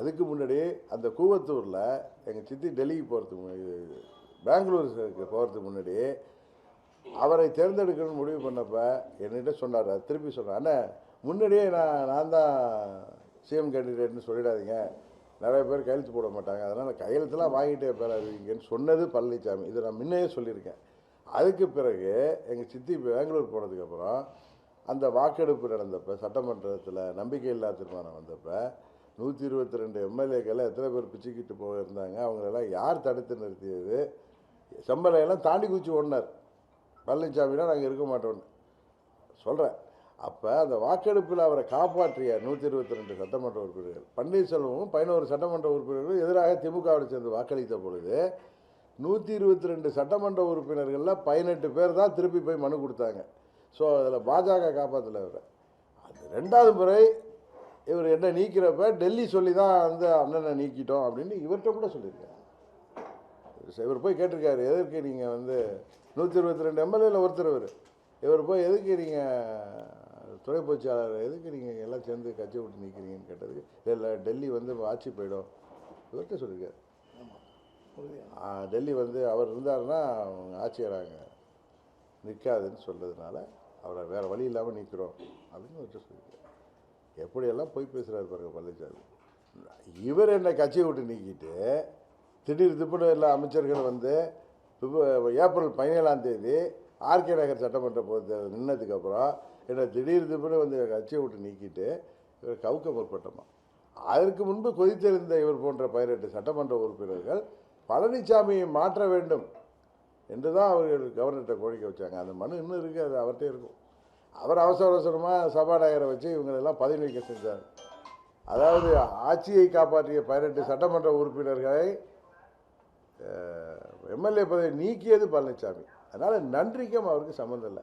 அதுக்கு முன்னாடி அந்த கூவத்தூரில் எங்கள் சித்தி டெல்லிக்கு போகிறதுக்கு பெங்களூருக்கு போகிறதுக்கு முன்னாடி அவரை தேர்ந்தெடுக்கணும்னு முடிவு பண்ணப்போ என்கிட்ட சொன்னார். திருப்பி சொன்னார், அண்ணா முன்னாடியே நான் தான் சிஎம் கேண்டிடேட்னு சொல்லிடாதீங்க, நிறைய பேர் கையெழுத்து போட மாட்டாங்க, அதனால் கையெழுத்துலாம் வாங்கிட்டே பெறாதீங்கன்னு சொன்னது பழனிசாமி. இதை நான் முன்னையே சொல்லியிருக்கேன். அதுக்கு பிறகு எங்கள் சித்தி பெங்களூர் போனதுக்கப்புறம் அந்த வாக்கெடுப்பு நடந்தப்போ சட்டமன்றத்தில் நம்பிக்கையில்லா தீர்மானம் வந்தப்போ 122 எம்எல்ஏக்கள் எத்தனை பேர் பிச்சுக்கிட்டு போயிருந்தாங்க, அவங்களெல்லாம் யார் தடுத்து நிறுத்தியது? செம்மலையெல்லாம் தாண்டி குச்சி ஓடினார் பழனிசாமினா நாங்கள் இருக்க மாட்டோம்னு சொல்கிறேன். அப்போ அந்த வாக்கெடுப்பில் அவரை காப்பாற்றிய 122 சட்டமன்ற உறுப்பினர்கள், பன்னீர்செல்வமும் 11 சட்டமன்ற உறுப்பினர்கள் எதிராக திமுகவோடு சேர்ந்து வாக்களித்த பொழுது 122 சட்டமன்ற உறுப்பினர்களில் 18 பேர் தான் திருப்பி போய் மனு கொடுத்தாங்க. ஸோ அதில் பாஜக காப்பாற்றல இவரை. அது 2வது முறை இவர் என்ன நீக்கிறப்ப டெல்லி சொல்லி தான் வந்து அண்ணனை நீக்கிட்டோம் அப்படின்னு இவர்கிட்ட கூட சொல்லியிருக்காரு. இவர் போய் கேட்டிருக்காரு, எதற்கு நீங்கள் வந்து 122 எம்எல்ஏல ஒருத்தர் இவர் போய் எதுக்கு நீங்கள் துணை பொதுச்செயலாளர் எதுக்கு நீங்கள் எல்லாம் சேர்ந்து கட்சி விட்டு நீக்கிறீங்கன்னு கேட்டதுக்கு, இல்லை டெல்லி வந்து ஆட்சி போயிடும் இவர்கிட்ட சொல்லியிருக்காரு. டெல்லி வந்து அவர் இருந்தாருன்னா அவங்க ஆட்சியராங்க நிற்காதுன்னு சொல்றதுனால அவரை வேறு வழி இல்லாமல் நிற்கிறோம் அப்படின்னு வச்சு சொல்லியிருக்காரு. எப்படியெல்லாம் போய் பேசுகிறாரு பாருங்க பழனிசாமி. இவர் என்ன கட்சியை விட்டு நீக்கிட்டு திடீர் திப்புன்னு எல்லா அமைச்சர்கள் வந்து ஏப்ரல் 17ஆம் தேதி ஆர்கே நகர் சட்டமன்ற பொது நின்னதுக்கப்புறம் என்ன திடீர் திப்புன்னு வந்து கட்சியை விட்டு நீக்கிட்டு இவர் கவுக்க முற்பட்டோமா. அதற்கு முன்பு கொதித்தெழுந்த இவர் போன்ற 18 சட்டமன்ற உறுப்பினர்கள் பழனிசாமியை மாற்ற வேண்டும் என்று தான் அவர்கள் கவர்னர்கிட்ட கோரிக்கை வச்சாங்க. அந்த மனு இன்னும் இருக்குது, அது அவர்கிட்ட இருக்கும். அவர் அவசரமாக சபாநாயகரை வச்சு இவங்களெல்லாம் பதவி நீக்கம் செஞ்சார். அதாவது ஆட்சியை காப்பாற்றிய 18 சட்டமன்ற உறுப்பினர்களை எம்எல்ஏ பதவி நீக்கியது பழனிசாமி. அதனால் நன்றிக்கும் அவருக்கு சம்மந்தம் இல்லை.